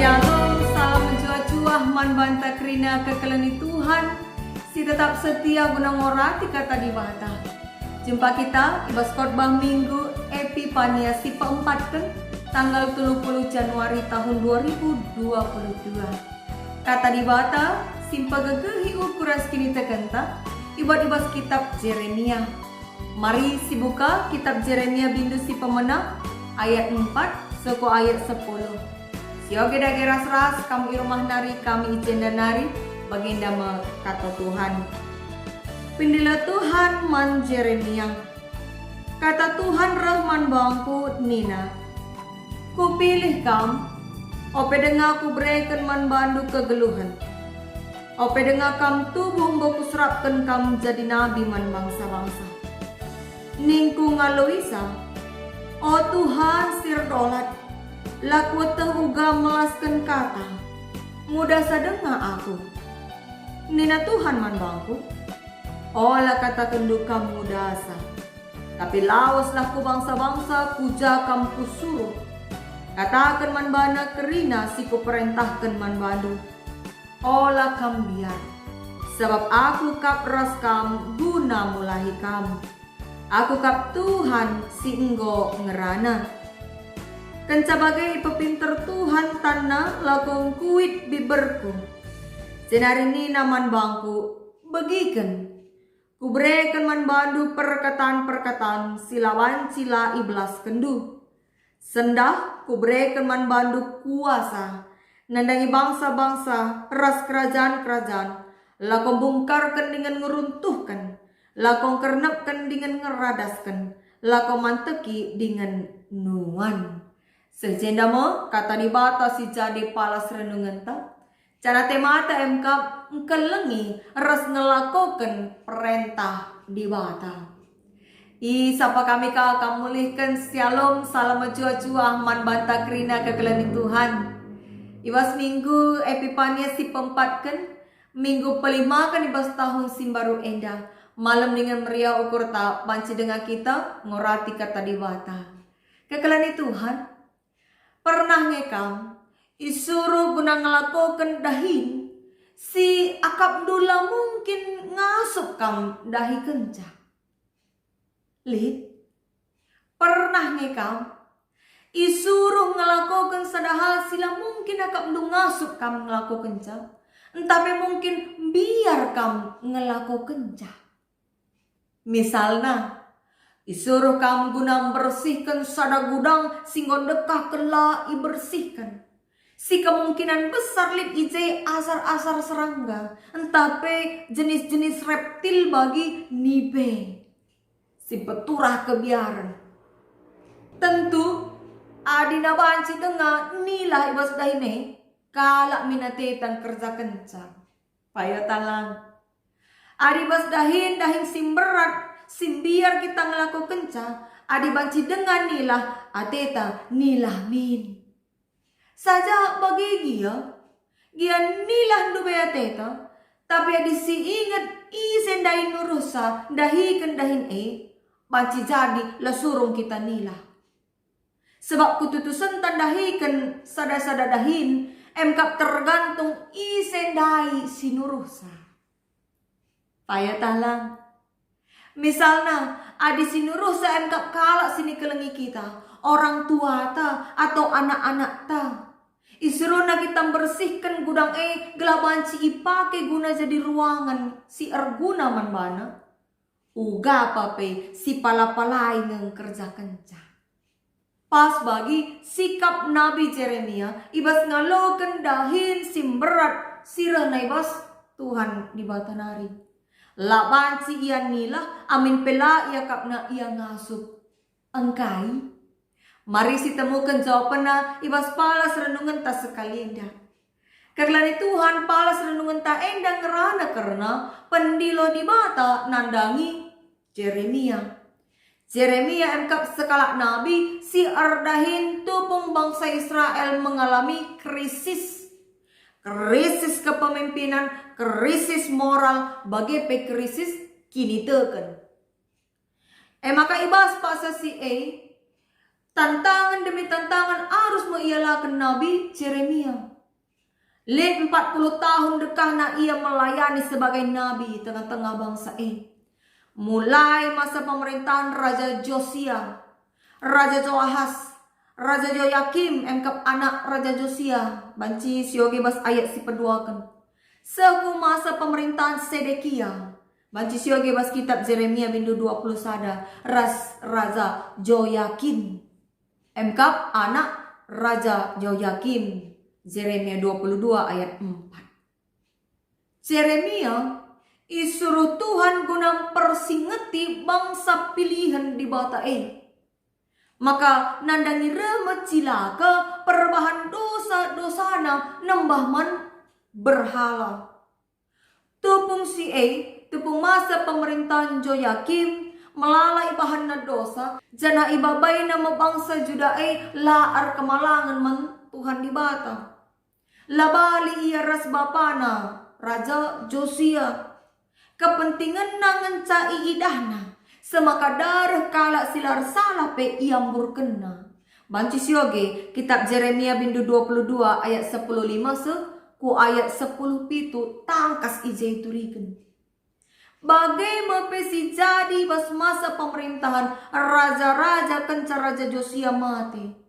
Shalom, salam mencuah-cuah man banta kerina kekelani Tuhan. Si tetap setia guna ngorati kata di bata. Jumpa kita ibas khotbah minggu Epifania si keempat kan tanggal 30 Januari tahun 2022. Kata di bata simpa gegehi ukuras kini tekenta ibas kitab Yeremia. Mari si buka kitab Yeremia bindu si pemenang ayat 4 seko ayat 10. Yoge dage ras-ras kamu irumah nari kami ijenda nari baginda kata Tuhan. Pindilah Tuhan man Yeremia. Kata Tuhan Rahman bangku Nina. Ku pilih kam, ope denga ku berikan man bandu kegeluhan. Ope denga kam tubuh boku serapkan kam jadi nabi man bangsa-bangsa. Ningku ngaloisa, oh Tuhan sir dolat. Laku tehuga melaskan kata, mudah sadenga aku. Nina Tuhan man bangku, olah kata kenduka mudasa. Tapi lawaslah ku bangsa-bangsa kuja kam kusuruh. Katakan man bana kerina si ku perintahkan man bandu. Olah kam biar, sebab aku kap ras kam guna mulahi kamu. Aku kap Tuhan si enggo ngerana. Kan sebagai pepinter Tuhan tanah lakong kuit biberku. Senari ini naman bangku bagikan. Kubrekan man bandu perkataan-perkataan silawan sila iblas kendu. Sendah kubrekan man bandu kuasa. Nandangi bangsa-bangsa ras kerajaan-kerajaan. Lakong bungkarkan dengan ngeruntuhkan. Lakong kernapkan dengan ngeradaskan. Lakong manteki dengan nuan. Sejenda mo kata di bata si jadi palas renungan ta. Cara temata emka engkelengi ras ngelakokan perintah di bata. Sapa kami ka mulihkan shalom salam mencuah-cuah man banta kerina kekelani Tuhan. Ibas minggu Epifania si pempatkan minggu pelima kan ibas tahun simbaru enda. Malam dengan meriah ukur ta panci dengan kita ngorati kata di bata. Kekelani Tuhan. Pernah ngekam isuruh guna ngelakokan dahin si akap dula mungkin ngasup kam dahi kenca. Lid, pernah ngekam isuruh ngelakokan sadahal sila mungkin akap du ngasup kam ngelako kenca. Tapi mungkin biar kam ngelako kenca. Misalnya isuruh kamu guna bersihkan sada gudang singgo dekah kela ibersihkan. Si kemungkinan besar lip ije asar-asar serangga. Entape jenis-jenis reptil bagi nibe. Si peturah kebiaran. Tentu adina banci tengah nila ibas dahine kalak minatetan kerja kencang. Payo talang. Adibas dahin simberat. Simbiar kita ngelaku kenca, adi banci dengan nilah ateta nilah min. Saja bagi gia nilah dube ateta, tapi adi si ingat isen dahin nurusa, dahi kendahin banci jadi la surung kita nilah. Sebab kututusan tandahikan sada-sada dahin, emkap tergantung isen dahi si nurusa. Paya talang. Misalnya, adi sinuruh sa emkap kalak sini kelengi kita, orang tua ta atau anak-anak ta. Isuruh na kita bersihkan gudang gelabanci ipake guna jadi ruangan si erguna man bana. Uga pape si palapalai ngeng kerja kenca. Pas bagi sikap Nabi Yeremia ibas ngaloken dahin simberat sirah na ibas Tuhan di batanari. Laban si iyan nila, amin pela iya kapna iya ngasup. Angkai, mari si temukan jawapan na ibas palas renungan ta sekali endah. Karena Tuhan palas renungan ta endah ngerana karena pendilo di mata nandangi Yeremia. Yeremia engkap sekalak nabi si ardahin tupung bangsa Israel mengalami krisis. Krisis kepemimpinan, krisis moral, bagi krisis kini teken. Maka ibas pasal si Tantangan demi tantangan harus mengialakan Nabi Jeremia. Lewat 40 tahun dekahna ia melayani sebagai nabi di tengah-tengah bangsa ini. Mulai masa pemerintahan Raja Josia, Raja Joahas, Raja Joyakim, engkap anak Raja Josia, banci sioge bas ayat si peduakan. Seku masa pemerintahan Sedekia, banci sioge bas kitab Jeremia bindu 20 sada, Raja Joyakim, engkap anak Raja Joyakim. Jeremia 22 ayat 4. Jeremia isuruh Tuhan guna persingeti bangsa pilihan di bata maka nandangi remet cilaka perbahan dosa-dosana nembah man berhala. Tupung tupung masa pemerintahan Joyakim melalai bahan dosa jana ibabai nama bangsa Juda laar kemalangan man Tuhan di bata. Labali ia ras bapana Raja Josia kepentingan nangan cai idahna semaka darah kala silar salah pe iambur kena. Banci sioge kitab Jeremia bindu 22 ayat 10:5 ku ayat 10 pitu tangkas ije turiken. Bagai mepesi jadi bas masa pemerintahan raja-raja kenca Raja Josia mati.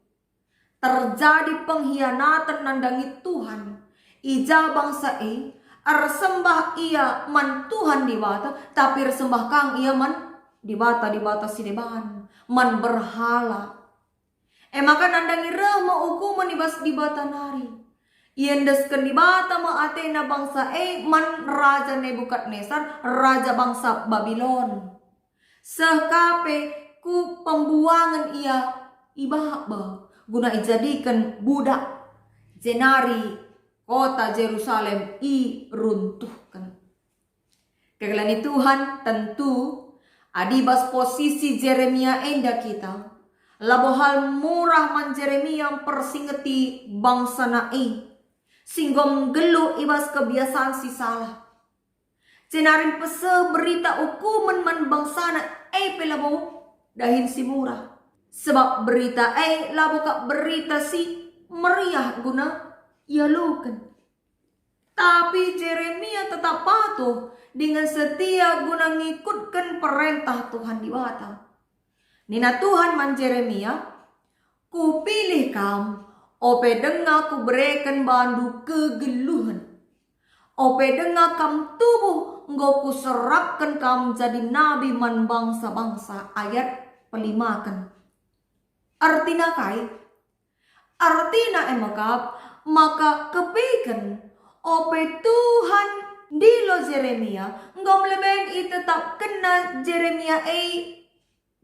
Terjadi pengkhianatan nandangi Tuhan. Ija bangsa sembah ia man Tuhan di bata, tapi sembah kang ia man di bata sideban man berhala. Maka nandangi rema hukuman di bata nari. Iendesken di bata ma Athena bangsa man Raja Nebukadnesar, raja bangsa Babylon. Sekape ku pembuangan ia ibaba guna dijadikan budak jenari kota Jerusalem runtuhkan. Kegelani Tuhan tentu adibas posisi Jeremia enda kita labohal murah man Jeremia persingeti bangsa nai singgom gelu ibas kebiasaan si salah jenarin pese berita hukuman man bangsa na pelabo dahin si murah. Sebab berita labo kak berita si meriah guna ialukan. Tapi Jeremia tetap patuh dengan setia guna ngikutkan perintah Tuhan di bata. Nina Tuhan man Jeremia, ku pilih kam, ope denga ku berikan bandu kegeluhan. Ope denga kam tubuh, nggo ku serapkan kam jadi nabi man bangsa-bangsa. Ayat pelimakan. Artina emakap maka kepikan ope Tuhan dilo Jeremia ngom leben tetap kena Jeremia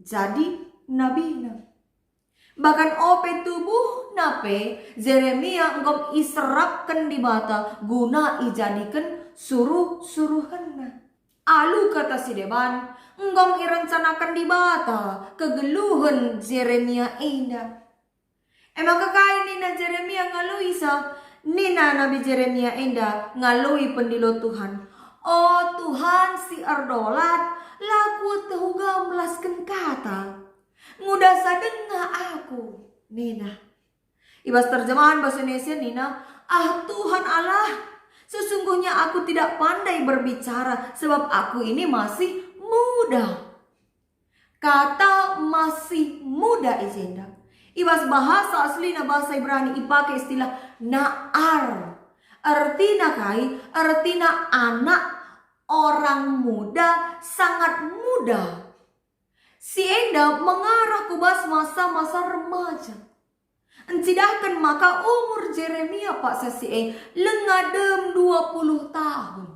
jadi nabina. Bahkan ope tubuh nape Jeremia ngom iserapkan di bata guna ijadikan suruh-suruhanna. Alu kata si deban ngom irencanakan di bata kegeluhan Jeremia indah. Emang kakai nina Jeremia ngalui nina Nabi Jeremia indah ngalui pendilo Tuhan. Oh Tuhan si ardolat laku tehuga melaskan kata ngudah sadenga aku nina. Ibas terjemahan bahasa Indonesia nina, Tuhan Allah, sesungguhnya aku tidak pandai berbicara sebab aku ini masih muda. Kata masih muda izenda. Ibas bahasa aslinya bahasa Ibrani ipakai istilah na'ar. Artina anak orang muda, sangat muda. Si enda mengarah ke masa-masa remaja. Encidahkan maka umur Jeremia pak sesi lengadem 20 tahun.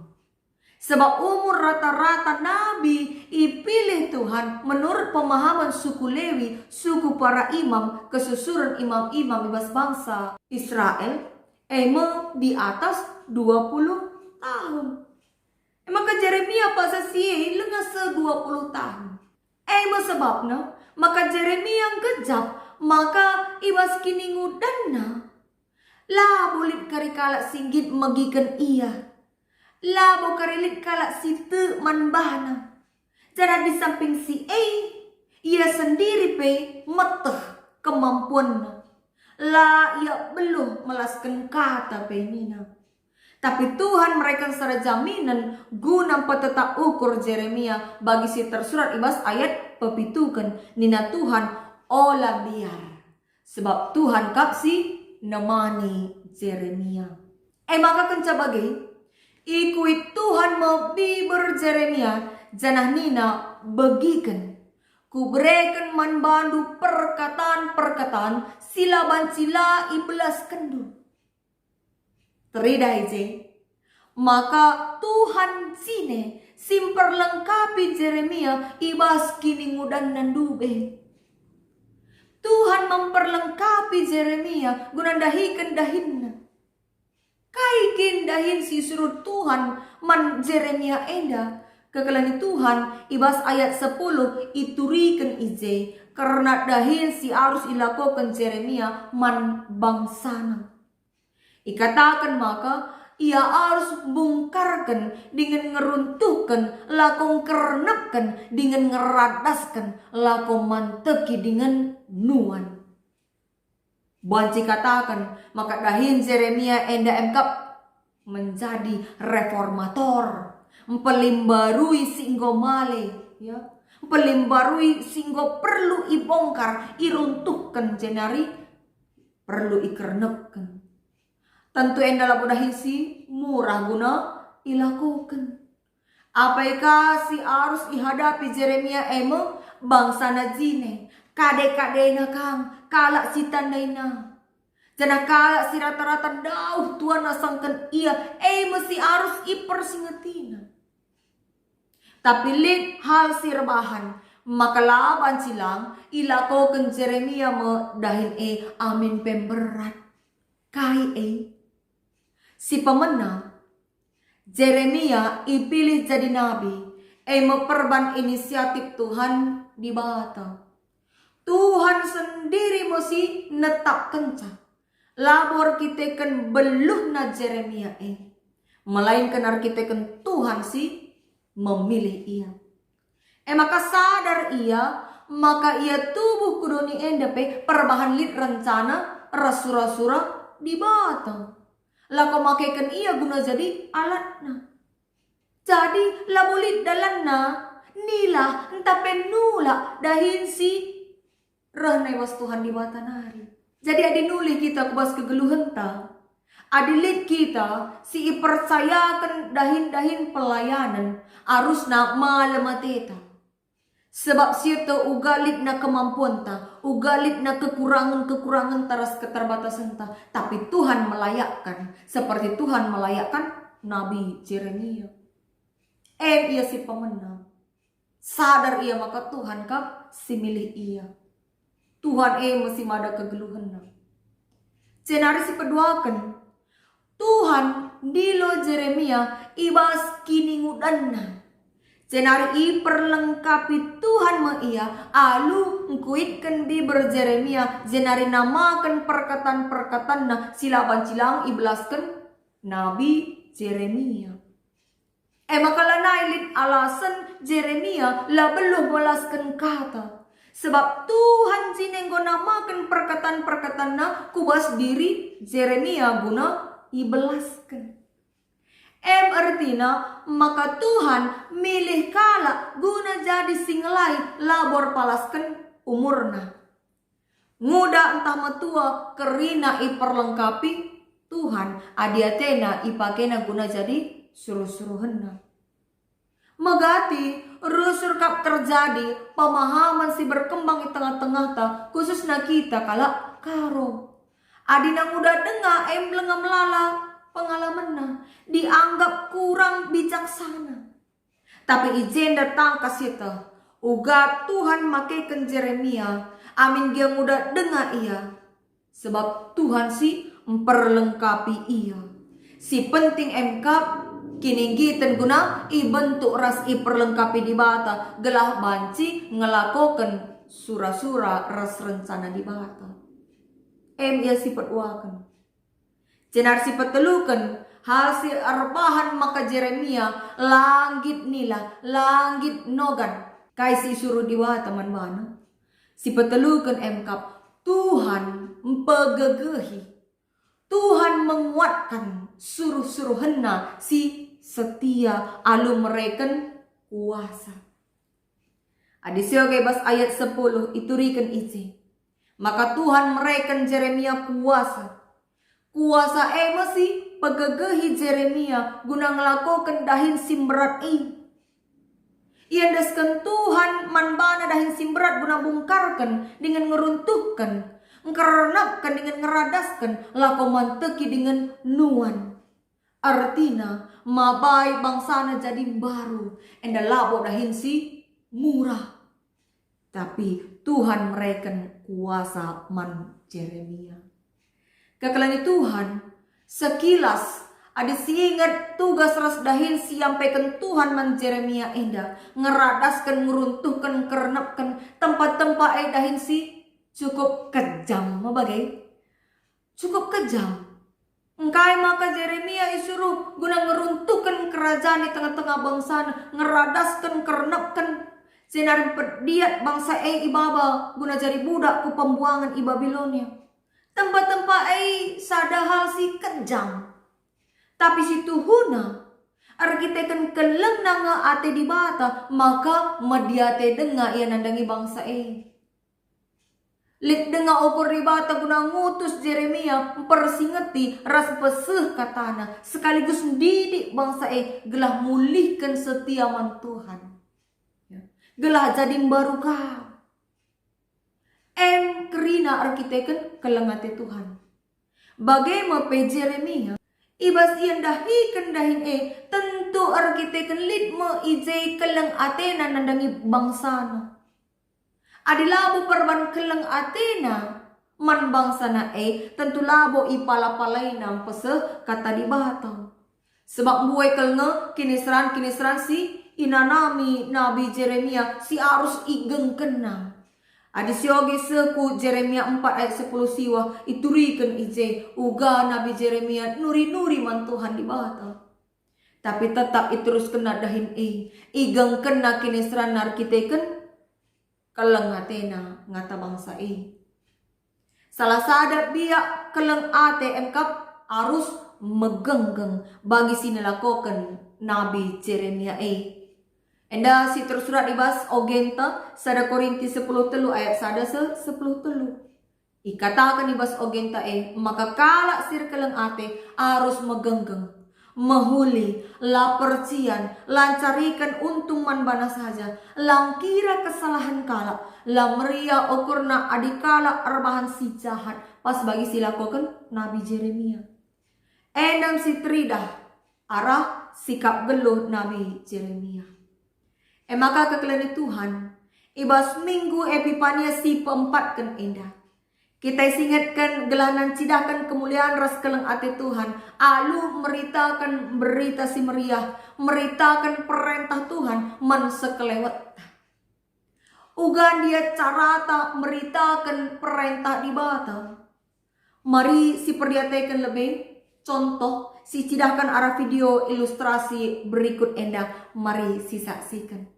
Sebab umur rata-rata nabi ipilih Tuhan menurut pemahaman suku Lewi, suku para imam, kesusuran imam-imam ibas bangsa Israel, di atas 20 tahun. Maka Jeremia pak sesi lengas 20 tahun. Sebabnya maka Jeremia yang kejap maka ibas kini ngudanna lah bulit karikala singgit megikan ia lah karilit kalak situ manbahna. Jadi di samping si ia sendiri meteh kemampuan la ia belum melaskan kata penina. Tapi Tuhan mereka secara jaminan guna petetap ukur Jeremia bagi si tersurat ibas ayat pepitukan nina Tuhan olah biar. Sebab Tuhan kapsi nemani Jeremia. Maka kenca bagi ikuit Tuhan mau biber Jeremia janah nina begikan. Kuberikan manbandu perkataan-perkataan silaban sila ibelas kendu. Teridah je. Maka Tuhan sine simperlengkapi Jeremia ibas kini ngudan nandube. Tuhan memperlengkapi Jeremia guna dahikan dahinna. Kaikin dahin si suruh Tuhan man Jeremia enda. Kekelani Tuhan ibas ayat 10 iturikan ije. Karena dahin si harus ilakokan Jeremia man bangsana. Ikatakan maka ia harus bongkarkan dengan ngeruntuhkan, lakong kerenapkan dengan ngeradaskan, lakong manteki dengan nuan. Banci katakan maka dahin Jeremia enda emkap menjadi reformator, mempelimbarui singgo male, ya, mempelimbarui singgo perlu ibongkar, iruntuhkan jenari perlu ikernepkan. Tentu enda labu dahisi murah guna ilakukan. Apakah si harus ihadapi Jeremia emo bangsa najine kade-kade na kang kalak si tandaina. Jana kalak si rata-rata dauh Tuhan nasangkan ia emo si harus ipersingetina. Tapi lid hal si rebahan maka laban silang ilakukan Jeremia me dahin amin pemberat kai si pemenang Jeremia ipilih jadi nabi memperban inisiatif Tuhan di bata. Tuhan sendiri mesti netap kencang labor kita kan beluh na Jeremia melainkan arkiteken Tuhan si memilih ia. Maka sadar ia maka ia tubuh kudoni endepe perbahan lid rencana rasura-sura di bata. Lako makaikan ia guna jadi alatna. Jadi lamulit dalanna nila entah penula dahin si rehnai was Tuhan di batanari. Jadi adi nuli kita kubas kegeluhan ta. Adilit kita si ipercayakan dahin-dahin pelayanan arusna malamateta. Sebab siya ugalit na kemampuan ta, ugalit na kekurangan-kekurangan taras keterbatasan ta. Tapi Tuhan melayakkan, seperti Tuhan melayakkan Nabi Jeremia. Ia si pemenang. Sadar ia maka Tuhan kap si milih ia. Tuhan masih mada kegeluhan na. Cenari si peduakan. Tuhan dilo Jeremia ibas kini ngudanna. Cenari perlengkapi Tuhan ma ia alu ngkuitkan biber Jeremia cenari namakan perkataan-perkataan na silaban cilang ibelaskan Nabi Jeremia. Maka nailit alasan Jeremia lah belum melaskan kata. Sebab Tuhan jinenggo namakan perkataan-perkataan na kubas diri Jeremia guna ibelaskan. Artinya maka Tuhan milih kala guna jadi singelai labor palaskan umurna. Nguda entah matua kerina iperlengkapi Tuhan adiatena ipakena guna jadi suruh-suruhenna. Megati rusur kap terjadi pemahaman si berkembang di tengah-tengah ta khususnya kita kala karo. Adina nguda dengar belengam melala pengalamannya dianggap kurang bijaksana. Tapi ijen datang kasita uga Tuhan makaikan Jeremia amin dia muda dengar ia. Sebab Tuhan si memperlengkapi ia. Si penting emkap kini gitan guna ibentuk ras iperlengkapi di bata gelah banci ngelakokan sura-sura ras rencana di bata. Ia sifat wakan. Cenar sifat telukan hasil arbahan maka Jeremia langit nila langit nogan kai si suruh diwa teman mana. Sifat telukan emkap Tuhan mempegegehi, Tuhan menguatkan suruh-suruh henna si setia alu mereken kuasa. Adisio bas ayat 10 iturikan isi. Maka Tuhan mereken Jeremia kuasa. Kuasa masih pegegehi Jeremia guna ngelakukan dahin simberat Iandaskan Tuhan manbana dahin simberat guna bungkarkan dengan ngeruntuhkan, ngerenapkan dengan ngeradaskan, lako manteki dengan nuan. Artina mabai bangsana jadi baru, enda labo dahin si murah. Tapi Tuhan mereken kuasa man Jeremia. Kekalani Tuhan sekilas ada ingat tugas ras dahin siampaikan Tuhan man Jeremia enda ngeradaskan, ngeruntuhkan, kerenapkan tempat-tempat dahin si cukup kejam. Mabagai? Cukup kejam. Engkai maka Jeremia isuruh guna ngeruntuhkan kerajaan di tengah-tengah bangsa, ngeradaskan, kerenapkan senar perdiat bangsa ibaba guna jadi budak ku pembuangan i Babilonia. Tempat-tempat sadahal si kejam. Tapi si Tuhuna arkiteken keleng nanga ate di bata maka mediate denga ia nandangi bangsa Lit denga okur di bata guna ngutus Jeremia persingeti ras peseh katana sekaligus didik bangsa gelah mulihkan setiaman Tuhan. Gelah jadi baru kau. Kerina arkiteken keleng ate Tuhan. Bagaimana pe Jeremia ibas ian dahi kendahin tentu arkiteken lit me ije keleng atena nandangi bangsana. Adilabo perban keleng atena man bangsana tentu labo ipala-palaina peseh kata di batang. Sebab buai kelenge kinisran si inanami Nabi Jeremia si arus igeng kenang. Adisiogi seku Jeremia 4 ayat 10 siwa iturikan ije uga Nabi Jeremia nuri-nuri man Tuhan di bata. Tapi tetap terus kena dahin igeng kena kinisran arkiteken keleng atena ngata bangsa Salah sadap biak keleng ate engkap arus megenggeng bagi sinelakoken Nabi Jeremia Enda si terus surat ibas ogenta sada Korinti 10 telu ayat sada 10 telu. Ikatakan ibas ogenta maka kalak sir keleng ate arus megenggeng, mahuli, lapercian, lancarikan untung man bana saja, langkira kesalahan kalak, lamria okurna adikala arbahan si jahat, pas bagi silakokan Nabi Jeremia. Endam si tridah arah sikap geluh Nabi Jeremia. Maka kekelani Tuhan ibas minggu Epifania si peempatkan indah. Kita ingatkan gelanan cidahkan kemuliaan ras keleng ate Tuhan. Alu meritakan berita si meriah, meritakan perintah Tuhan men sekelewat. Ugan dia carata meritakan perintah di bata. Mari si perdiatekan lebih contoh si cidahkan arah video ilustrasi berikut endah. Mari si saksikan.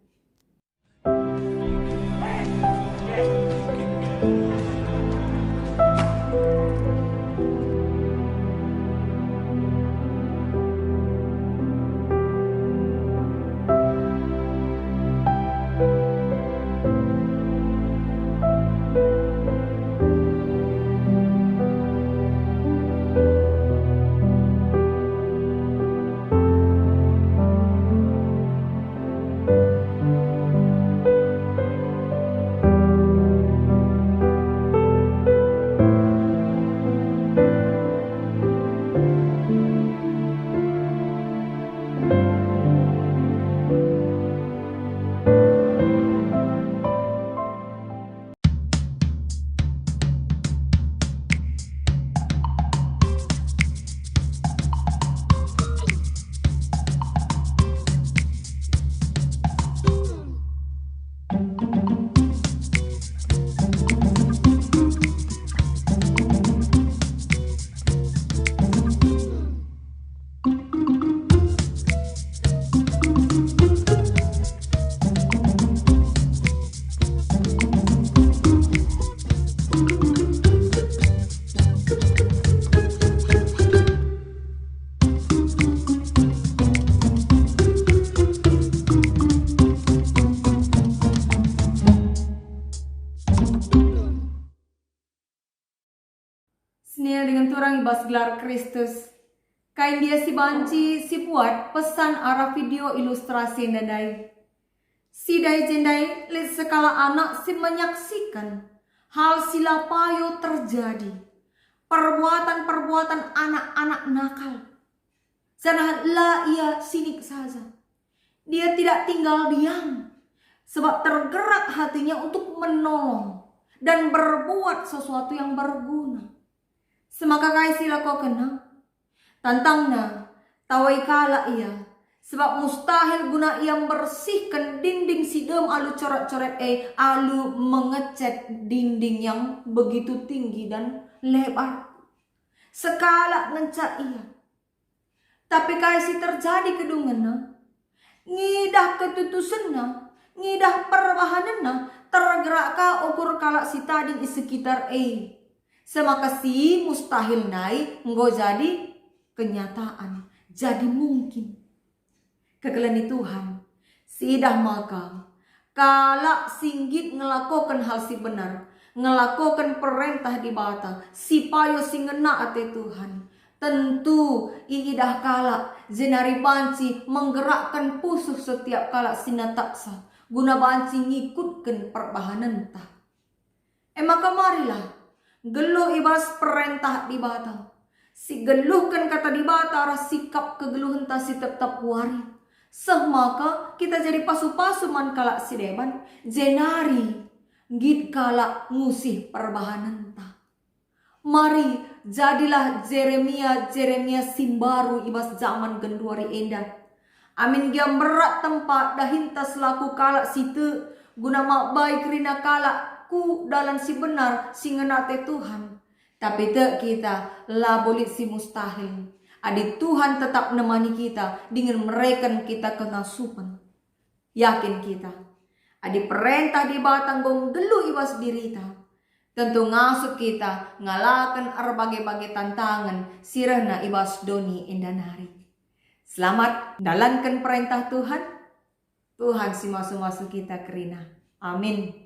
benturang ibas gelar Kristus. Kain dia si banci si buat pesan arah video ilustrasi nandai. Si dai jendai lihat sekala anak si menyaksikan hal sila payo terjadi. Perbuatan-perbuatan anak-anak nakal. Sanahan la ia sinik saja. Dia tidak tinggal diam. Sebab tergerak hatinya untuk menolong dan berbuat sesuatu yang berguna. Semaka kai sila kau kenal. Tantangna, tawai kala ia, sebab mustahil guna ia bersihkan dinding sidem alu coret-coret alu mengecat dinding yang begitu tinggi dan lebar. Sekala ngecat ia. Tapi kaisi terjadi kedungena, ngidah ketutusena, ngidah perbahanena, tergerak ka ukur kalak si tadi di sekitar Semaka si mustahil nai nggo jadi kenyataan, jadi mungkin. Kegelani Tuhan, sidah maka kalak singgit ngelakukan hal si benar, ngelakukan perintah di bata, si payo si ngena ate Tuhan. Tentu iidah kalak jenari banci menggerakkan pusuh setiap kalak sinataksa, guna banci ngikutkan perbahanan tah. Maka marilah geluh ibas perintah di bata. Si geluhkan kata di bata arah sikap kegeluhan ta si tetap wari. Semaka kita jadi pasu-pasu man kalak si deban. Jenari git kalak ngusih perbahanan ta. Mari jadilah Jeremia simbaru ibas zaman genduari endah. Amin gia merak tempat dahinta selaku kalak situ. Guna mak baik rina kalak ku dalam si benar si ngenate Tuhan. Tapi tak kita lah boleh si mustahil. Adik Tuhan tetap nemani kita dengan mereken kita kengasupan. Yakin kita. Adik perintah di batang gong gelu ibas dirita. Tentu ngasup kita ngalakan berbagai-bagai tantangan sirahna ibas doni endanari. Selamat dalankan perintah Tuhan. Tuhan si masuk-masuk kita kerina. Amin.